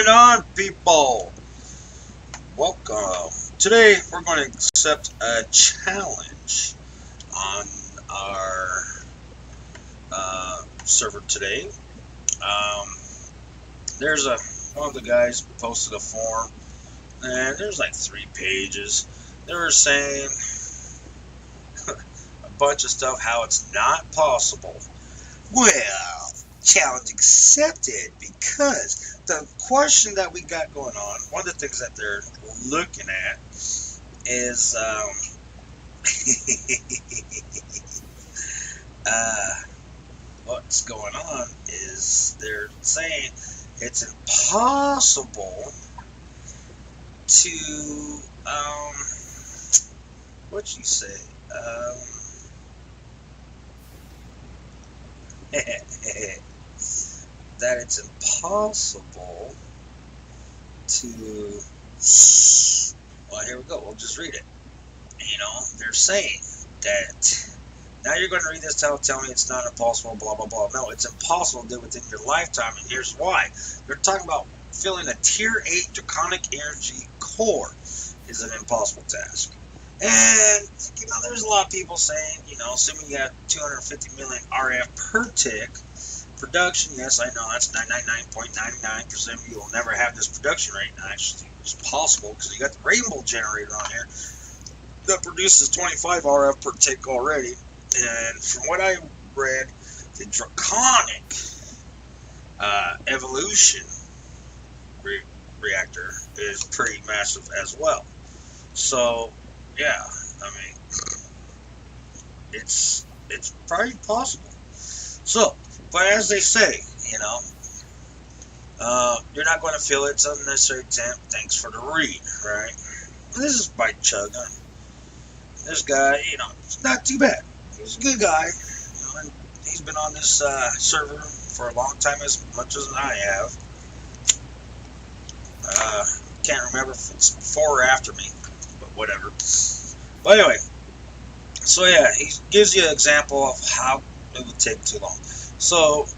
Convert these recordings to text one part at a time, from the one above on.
going on, people? Welcome. Today we're going to accept a challenge on our server today. There's one of the guys posted a form, and there's like 3 pages. They were saying a bunch of stuff how it's not possible. Well, challenge accepted, because the question that we got going on, one of the things that they're looking at is what's going on is they're saying it's impossible to what you say that it's impossible to, well, here we go, we'll just read it. You know, they're saying that, now you're going to read this telling me it's not impossible, blah, blah, blah. No, it's impossible to do within your lifetime, and here's why. They're talking about filling a Tier 8 Draconic Energy core is an impossible task. And, you know, there's a lot of people saying, you know, assuming you have 250 million RF per tick production, yes, I know that's 999.99% of you will never have this production rate. Actually, it's possible because you got the rainbow generator on here that produces 25 RF per tick already. And from what I read, the Draconic Evoloution reactor is pretty massive as well. So, yeah, I mean, it's probably possible. So, but as they say, you know, you're not going to feel it's unnecessary attempt. Thanks for the read, right? This is by Chug. This guy, you know, it's not too bad. He's a good guy. You know, and he's been on this server for a long time, as much as I have. Can't remember if it's before or after me, but whatever. But anyway, so yeah, he gives you an example of how it would take too long. So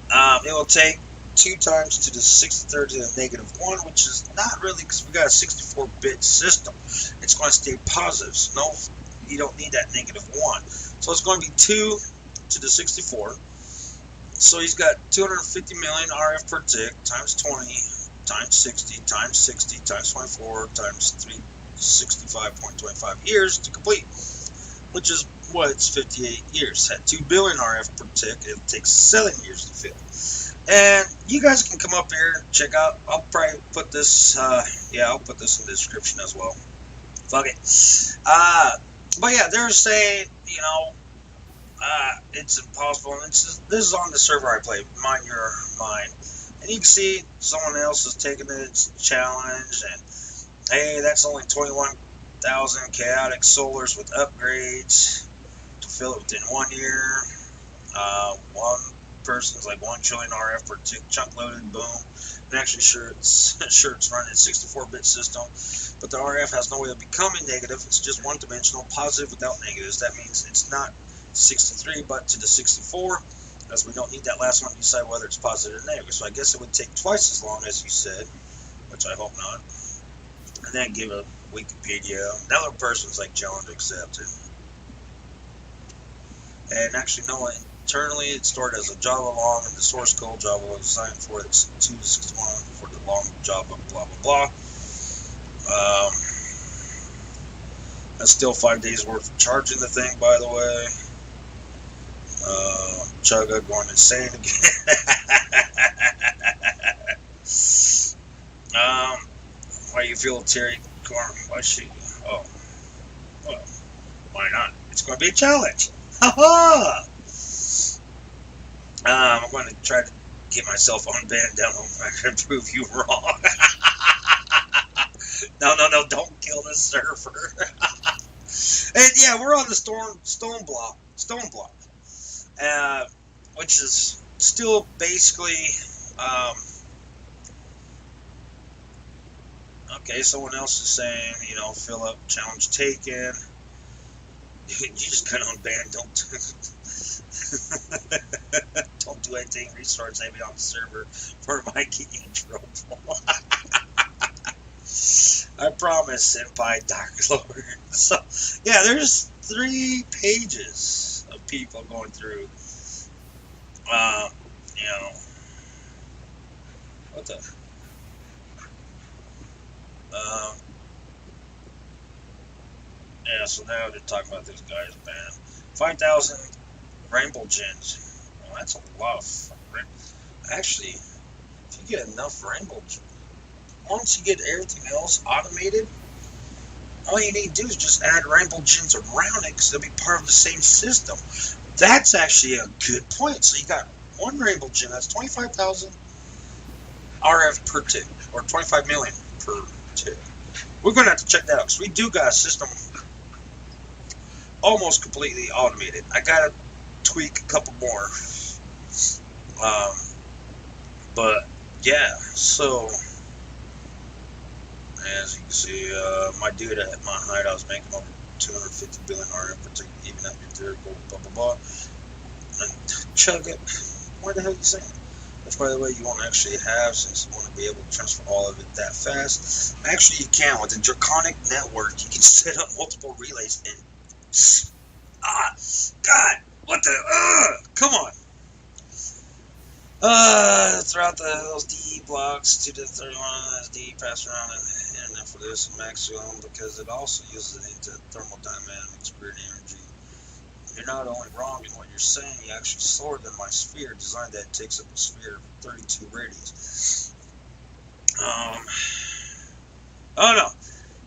it will take 2 times to the 63rd to the -1, which is not really, because we got a 64-bit system. It's going to stay positive. So no, you don't need that -1. So it's going to be 2 to the 64. So he's got 250 million RF per tick times 20 times 60 times 60 times 24 times 365.25 years to complete, which is what, it's 58 years. At 2 billion RF per tick, it takes 7 years to fill. And you guys can come up here and check out. I'll probably put this, I'll put this in the description as well. Fuck it. But yeah, they're saying, you know, it's impossible. And this is on the server I play, Mind Your Mind. And you can see someone else is taking this challenge, and hey, that's only 21,000 chaotic solars with upgrades to fill it within 1 year. One person's like 1 trillion RF per tick, chunk loaded, boom. And actually, sure it's running a 64-bit system, but the RF has no way of becoming negative. It's just one-dimensional, positive without negatives. That means it's not 63, but to the 64. As we don't need that last one to decide whether it's positive or negative. So I guess it would take twice as long as you said, which I hope not. And then give a Wikipedia. Another person's like challenge accepted. And actually, no, internally it's stored as a Java long, and the source code Java was assigned for it's 261 for the long Java blah blah blah. That's still 5 days worth of charging the thing, by the way. Chugga going insane again. Why you feel Terry Corn? Why she? Oh, well, why not? It's going to be a challenge. Ha I'm going to try to get myself unbanned down home if I can prove you wrong. No, don't kill this server. And yeah, we're on the stoneblock. Which is still basically, okay, someone else is saying, you know, fill up, challenge taken. You just got on ban. Don't don't do anything. Restart saving on the server for my getting in trouble. I promise, Senpai Dark Lord. So yeah, there's 3 pages of people going through. You know, what the. Um, yeah, so now they're talking about this guy's ban. 5,000 rainbow gens. Well, that's a lot of. Actually, if you get enough rainbow gens, once you get everything else automated, all you need to do is just add rainbow gens around it because they'll be part of the same system. That's actually a good point. So you got 1 rainbow gen, that's 25,000 RF per tick, or 25 million per tick. We're going to have to check that out because we do got a system almost completely automated. I got to tweak a couple more. But yeah, so as you can see, my dude at my height, I was making over 250 billion RF per tick, even at your third goal, blah blah blah. And chug it. What the hell are you saying? Which, by the way, you won't actually have, since you want to be able to transfer all of it that fast. Actually, you can. With the Draconic network, you can set up multiple relays and... God! What the... Come on! Throughout those DE blocks, 2 to 31 SD passed around the internet for this maximum because it also uses it into thermodynamic spirit energy. You're not only wrong in what you're saying, you actually slower than my sphere design that takes up a sphere of 32 radius. Oh no.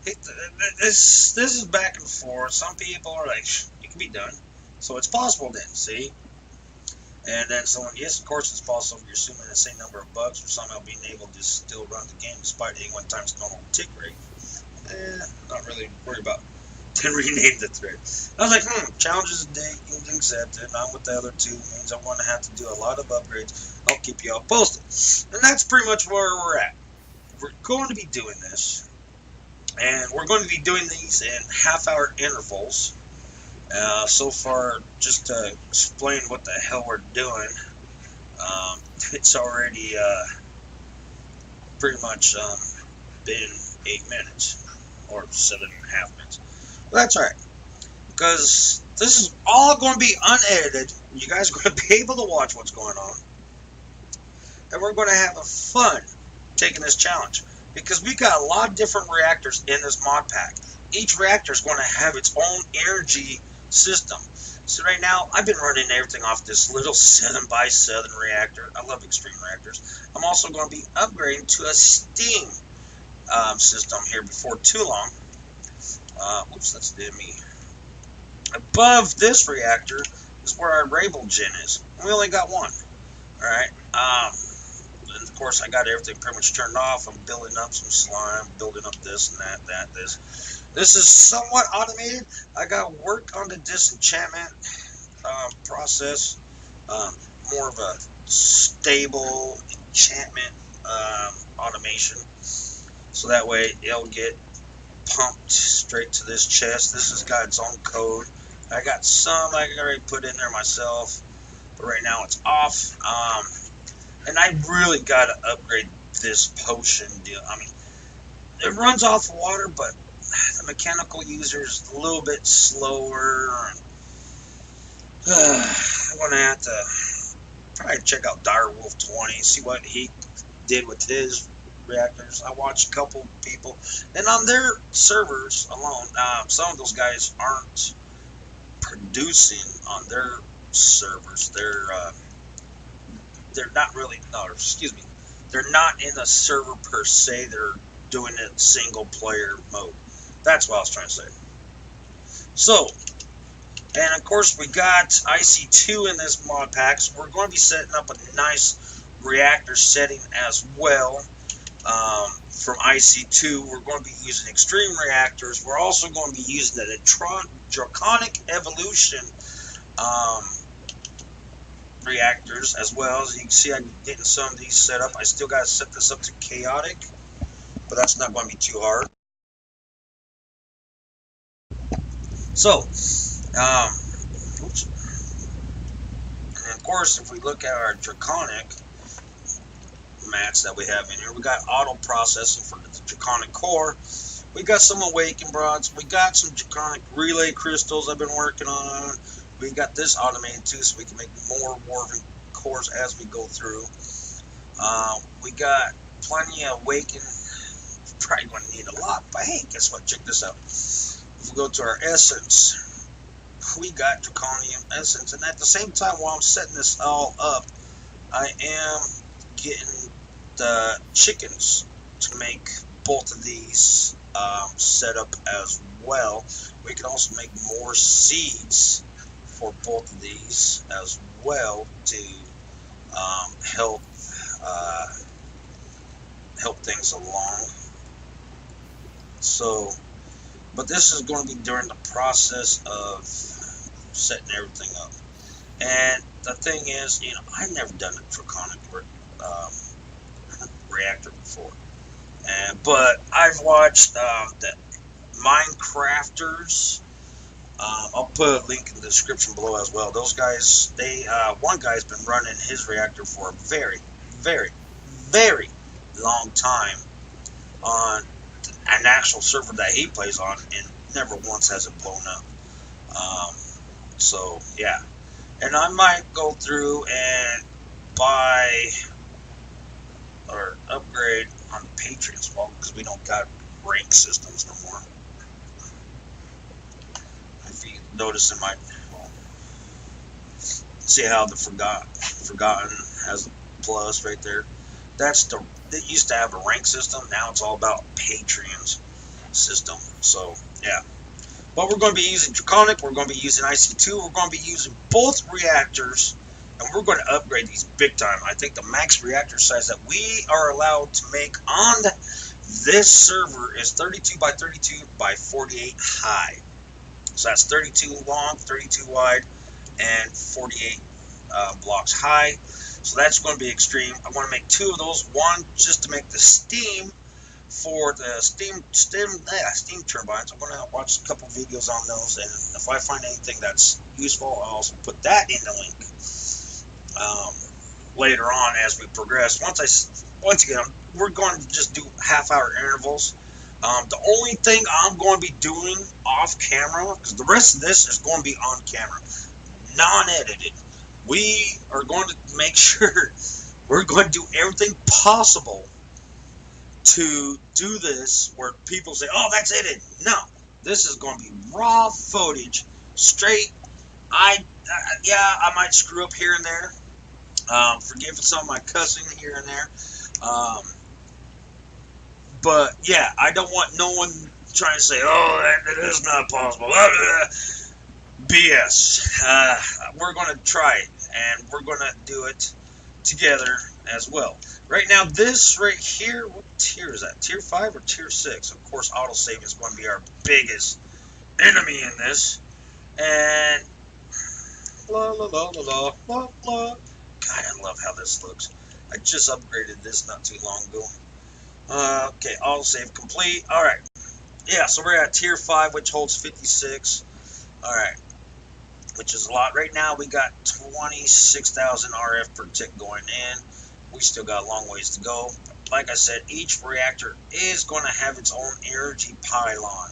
This is back and forth. Some people are like, it can be done. So it's possible then, see? And then someone, yes, of course it's possible if you're assuming the same number of bugs or somehow being able to still run the game despite 81 times normal tick rate. Not really worried about. Then rename the thread. I was like, challenges a day, accepted. I'm with the other 2. Means I'm going to have to do a lot of upgrades. I'll keep you all posted. And that's pretty much where we're at. We're going to be doing this. And we're going to be doing these in half-hour intervals. So far, just to explain what the hell we're doing, it's already pretty much been 8 minutes, or 7.5 minutes. But that's alright, because this is all going to be unedited. You guys are going to be able to watch what's going on, and we're going to have a fun taking this challenge, because we got a lot of different reactors in this mod pack. Each reactor is going to have its own energy system. So right now, I've been running everything off this little 7x7 reactor. I love extreme reactors. I'm also going to be upgrading to a steam system here before too long. Oops, that's me. Above this reactor is where our rainbow gen is. We only got 1. Alright. And of course, I got everything pretty much turned off. I'm building up some slime, building up this and this. This is somewhat automated. I got to work on the disenchantment process. More of a stable enchantment automation. So that way it'll get pumped straight to this chest. This has got its own code. I got some I already put in there myself, but right now it's off. And I really got to upgrade this potion deal. I mean, it runs off water, but the mechanical user is a little bit slower. I'm going to have to probably check out Direwolf 20, see what he did with his reactors. I watched a couple people, and on their servers alone, some of those guys aren't producing on their servers. They're not really, they're not in a server per se. They're doing it single player mode. That's what I was trying to say. So, and of course we got IC2 in this mod pack, so we're going to be setting up a nice reactor setting as well. From IC2, we're going to be using extreme reactors. We're also going to be using the Draconic Evolution reactors as well. As you can see, I'm getting some of these set up. I still got to set this up to chaotic, but that's not going to be too hard. So, Oops. And of course, if we look at our Draconic mats that we have in here, we got auto processing for the Draconic core. We got some awakened rods. We got some Draconic relay crystals I've been working on. We got this automated too, so we can make more woven cores as we go through. We got plenty of awakened. Probably going to need a lot, but hey, guess what? Check this out. If we go to our essence, we got Draconium essence, and at the same time, while I'm setting this all up, I am getting the chickens to make both of these set up as well. We can also make more seeds for both of these as well to help things along. So, but this is going to be during the process of setting everything up. And the thing is, you know, I've never done a Draconic reactor before, but I've watched the Minecrafters. I'll put a link in the description below as well. Those guys, one guy's been running his reactor for a very, very, very long time on an actual server that he plays on, and never once has it blown up. So yeah, and I might go through and buy or upgrade on the Patreon as well, because we don't got rank systems no more. If you notice in my, well, see how the forgotten has a plus right there. They used to have a rank system. Now it's all about Patreon's system. So yeah, but we're going to be using Draconic. We're going to be using IC2. We're going to be using both reactors, and we're going to upgrade these big time. I think the max reactor size that we are allowed to make on this server is 32 by 32 by 48 high. So that's 32 long, 32 wide, and 48 blocks high. So that's going to be extreme. I want to make two of those. One just to make the steam for the steam turbines. I'm going to watch a couple videos on those, and if I find anything that's useful, I'll also put that in the link later on as we progress. Once again, we're going to just do half-hour intervals. The only thing I'm going to be doing off camera, because the rest of this is going to be on camera, non-edited. We are going to make sure we're going to do everything possible to do this where people say, oh, that's edited. No, this is going to be raw footage, straight. Yeah, I might screw up here and there. Forgive some of my cussing here and there. But yeah, I don't want no one trying to say, oh, that is not possible. BS. We're going to try it, and we're going to do it together as well. Right now, this right here, what tier is that? Tier 5 or Tier 6? Of course, autosave is going to be our biggest enemy in this. And la la la la la la la. God, I love how this looks. I just upgraded this not too long ago. Okay, autosave complete. Alright. Yeah, so we're at Tier 5, which holds 56. Alright. Which is a lot. Right now, we got 26,000 RF per tick going in. We still got a long ways to go. Like I said, each reactor is going to have its own energy pylon.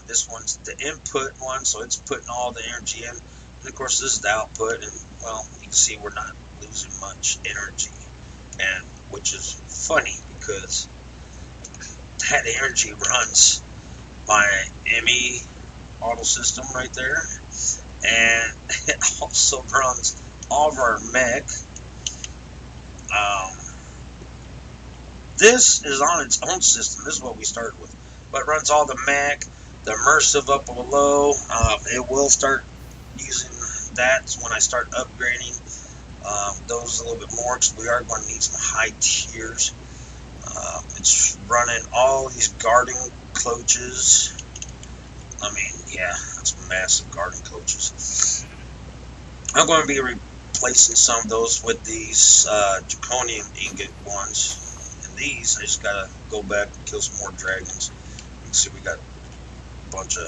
This one's the input one, so it's putting all the energy in. And of course, this is the output, and well, you can see we're not losing much energy, and which is funny because that energy runs my ME auto system right there, and it also runs all of our mech. This is on its own system. This is what we started with, but it runs all the mech, the immersive up below. It will start using that when I start upgrading those a little bit more, because we are going to need some high tiers. It's running all these guarding coaches. I mean, yeah, that's massive guarding coaches. I'm going to be replacing some of those with these draconium ingot ones. And these, I just got to go back and kill some more dragons. You can see we got a bunch of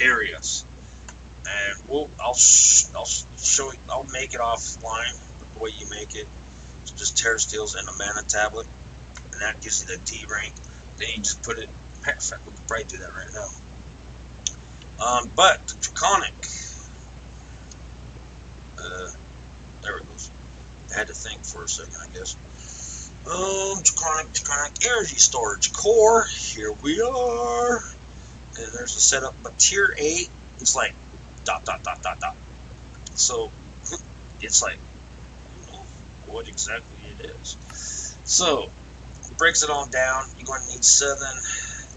areas, and I'll make it offline. The way you make it, it's just Terra Steels and a mana tablet, and that gives you the D rank. Then you just put it. In fact, we could probably do that right now. But the Draconic, there it goes. I had to think for a second, I guess. Draconic Energy Storage Core. Here we are. And there's a setup. But tier 8, it's like ... So it's like, you know what exactly it is. So it breaks it all down. You're going to need 7.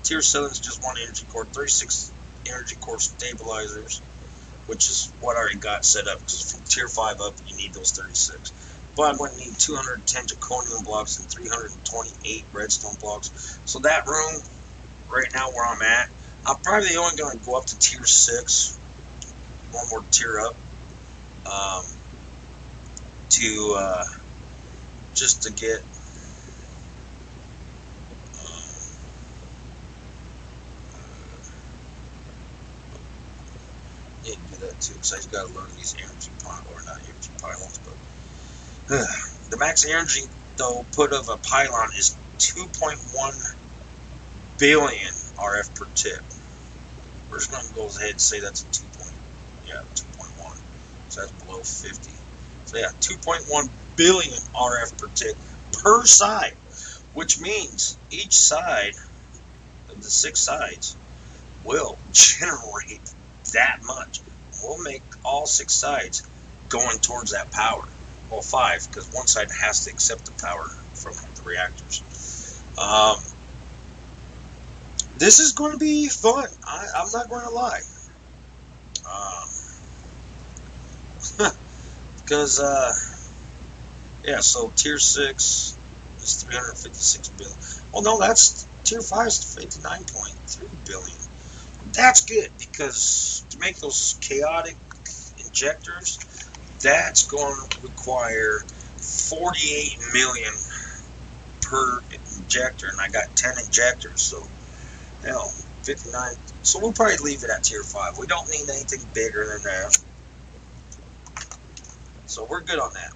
Tier 7 is just 1 energy core, 36 energy core stabilizers, which is what I already got set up, because from tier 5 up you need those 36. But I'm going to need 210 Draconium blocks and 328 redstone blocks. So that room, right now where I'm at, I'm probably only going to go up to tier 6, one more tier up, to just to get need to do that too, because I just got to learn these energy pylons, or not energy pylons, but the max energy though put of a pylon is 2.1 billion RF per tick. We're just going to go ahead and say that's a 2.1, so that's below 50. So yeah, 2.1 billion RF per tick per side, which means each side of the 6 sides will generate that much. We'll make all 6 sides going towards that power. Well, 5, because one side has to accept the power from the reactors. This is going to be fun. I'm not going to lie. Because, yeah, so tier 6 is 356 billion. Well, no, that's tier 5 is 59.3 billion. That's good, because to make those chaotic injectors, that's going to require 48 million per injector, and I got 10 injectors, so, you know, 59. So we'll probably leave it at tier 5. We don't need anything bigger than that. So we're good on that.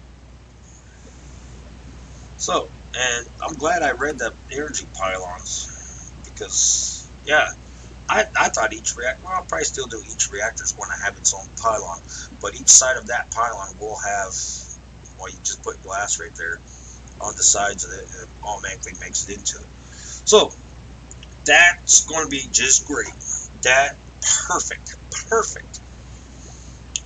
So, and I'm glad I read the energy pylons, because, yeah, I thought each reactor, well, I'll probably still do each reactor's going to have its own pylon, but each side of that pylon will have, well, you just put glass right there on the sides of it, and it automatically makes it into it. So, that's going to be just great. That, perfect.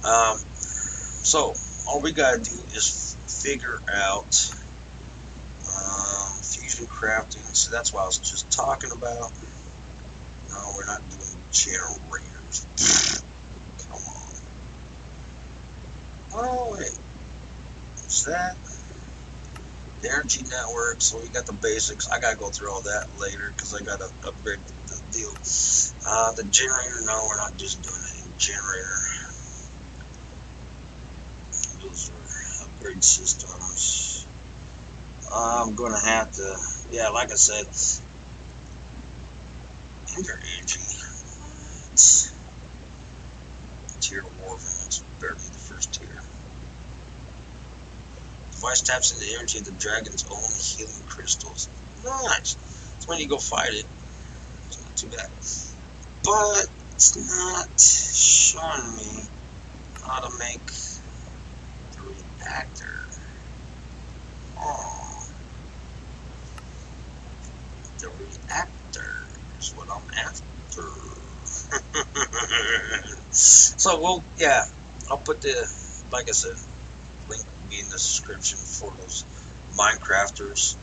So, all we got to do is figure out fusion crafting. So that's what I was just talking about. No, we're not doing generators. Come on. Oh, wait. What's that? The energy network. So we got the basics. I got to go through all that later, because I got to upgrade the deal. The generator, no, we're not just doing any generator. Those are upgrade systems. I'm going to have to, yeah, like I said, Ender energy. It's tier Warfare. That's barely the first tier. Device taps into the energy of the dragon's own healing crystals. Nice. It's when you go fight it. It's not too bad. But it's not showing me how to make the reactor. Oh. The reactor is what I'm after. So, well, yeah, I'll put the, like I said, link will be in the description for those Minecrafters.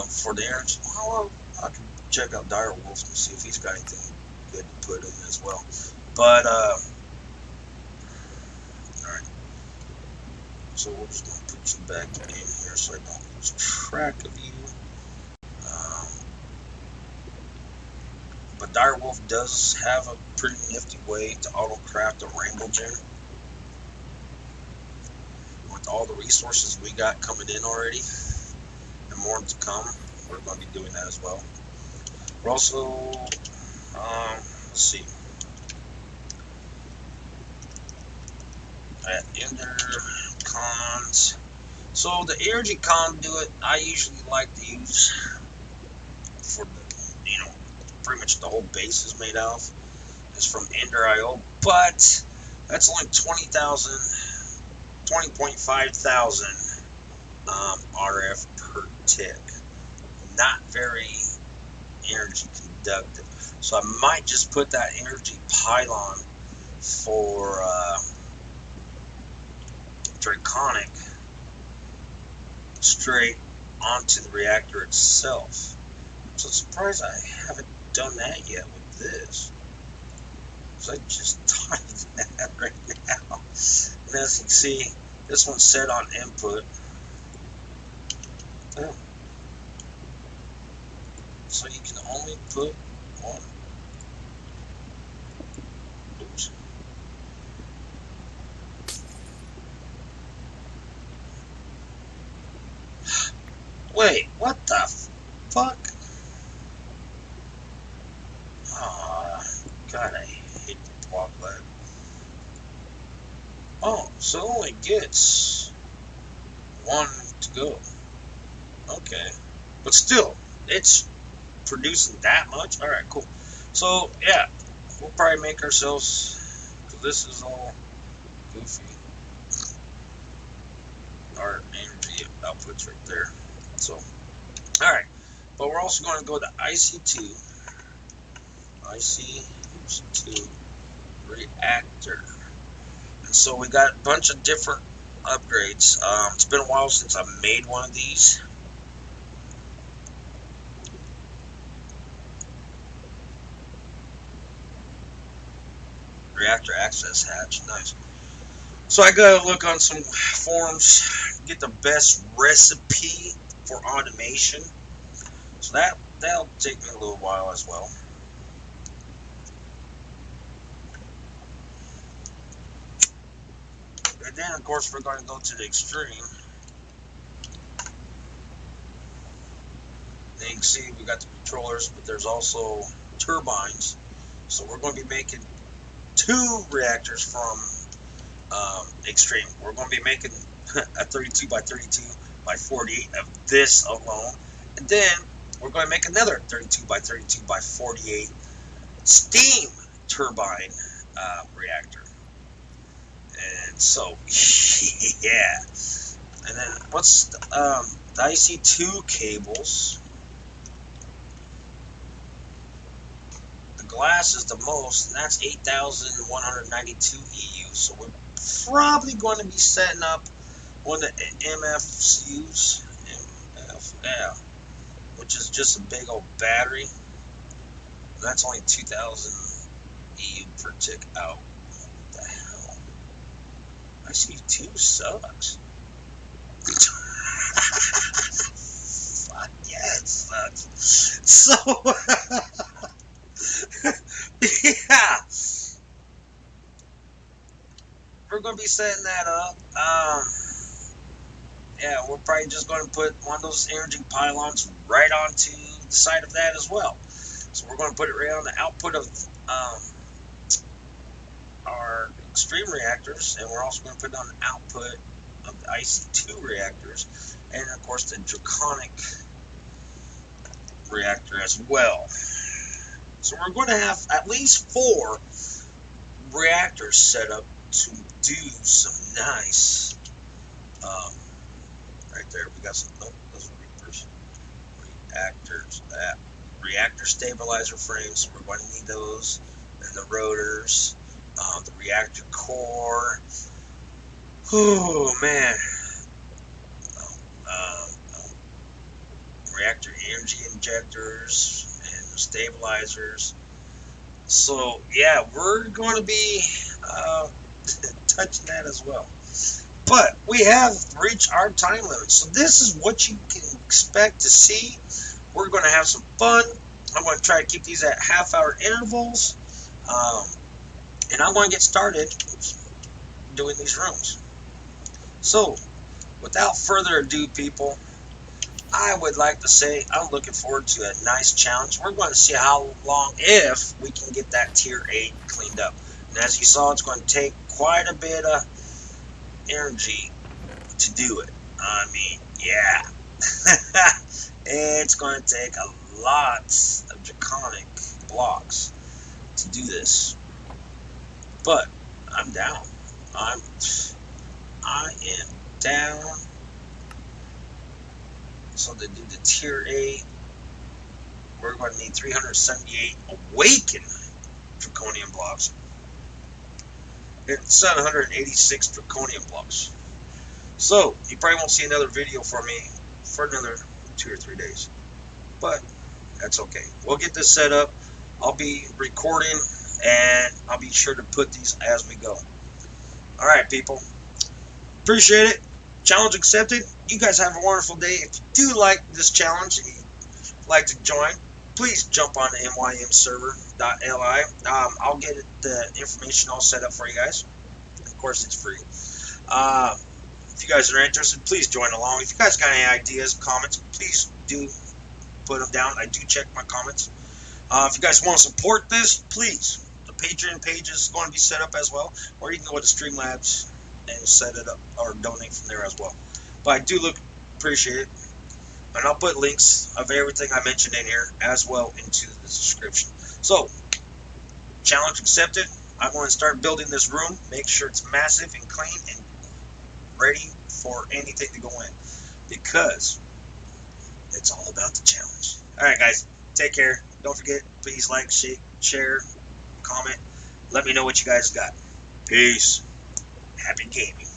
For the energy, well, I can check out Dire Wolf and see if he's got anything good to put in as well. But, alright. So we're just going to put you back in here so I don't lose track of you. But Dire Wolf does have a pretty nifty way to auto-craft a rainbow gem. With all the resources we got coming in already, and more to come, we're going to be doing that as well. We're also, let's see. at Ender cons. So the energy conduit I usually like to use for the, you know, pretty much the whole base is made out of is from Ender.io, but that's only 20.5 thousand RF per tick. Not very energy conductive. So I might just put that energy pylon for Draconic straight onto the reactor itself. So I'm surprised I haven't done that yet with this. So I just typed that right now. And as you can see, this one's set on input. Oh. So you can only put one. Oops. Wait, what the fuck? Oh, God, I hate the block lag. Oh, so it only gets one to go. Okay. But still, it's producing that much? Alright, cool. So, yeah, we'll probably make ourselves, because this is all goofy. Our energy output's right there. So, alright. But we're also going to go to IC2 reactor. And so we got a bunch of different upgrades. It's been a while since I made one of these. Reactor access hatch, nice. So I gotta look on some forums, get the best recipe for automation. So that'll take me a little while as well. And then of course we're going to go to the extreme. And you can see we got the controllers, but there's also turbines. So we're going to be making 2 reactors from extreme. We're going to be making a 32 by 32 by 48 of this alone, and then we're going to make another 32 by 32 by 48 steam turbine reactor. And so yeah, and then what's the IC2 cables? Glass is the most, and that's 8,192 EU. So we're probably going to be setting up one of the MFUs, which is just a big old battery. And that's only 2,000 EU per tick out. What the hell? IC2 sucks. Fuck yeah, it sucks. So yeah, we're going to be setting that up. Yeah, we're probably just going to put one of those energy pylons right onto the side of that as well. So we're going to put it right on the output of our extreme reactors, and we're also going to put it on the output of the IC2 reactors, and of course the Draconic reactor as well. So we're going to have at least 4 reactors set up to do some nice, right there, we got some, oh, those are reapers, reactors, reactor stabilizer frames, so we're going to need those, and the rotors, the reactor core, oh man, reactor energy injectors, and the stabilizers. So yeah, we're going to be touching that as well. But we have reached our time limit, so this is what you can expect to see. We're going to have some fun. I'm going to try to keep these at half-hour intervals, and I'm going to get started doing these rooms. So without further ado, people, I would like to say I'm looking forward to a nice challenge. We're going to see how long, if we can get that tier 8 cleaned up. And as you saw, it's going to take quite a bit of energy to do it. I mean, yeah. It's going to take a lot of draconic blocks to do this. But I'm down. I am down. So to do the tier 8, we're going to need 378 awakened draconian blocks and 786 draconian blocks. So you probably won't see another video from me for another 2 or 3 days, but that's okay. We'll get this set up. I'll be recording, and I'll be sure to put these as we go. Alright, people, appreciate it. Challenge accepted. You guys have a wonderful day. If you do like this challenge and you'd like to join, please jump on the MYM server.li. I'll get the information all set up for you guys. Of course, it's free. If you guys are interested, please join along. If you guys got any ideas, comments, please do put them down. I do check my comments. If you guys want to support this, please. The Patreon page is going to be set up as well, or you can go to Streamlabs and set it up or donate from there as well. But I do appreciate it, and I'll put links of everything I mentioned in here as well into the description. So, challenge accepted. I'm going to start building this room. Make sure it's massive and clean and ready for anything to go in, because it's all about the challenge. Alright guys, take care. Don't forget, please like, share, comment. Let me know what you guys got. Peace. Happy gaming.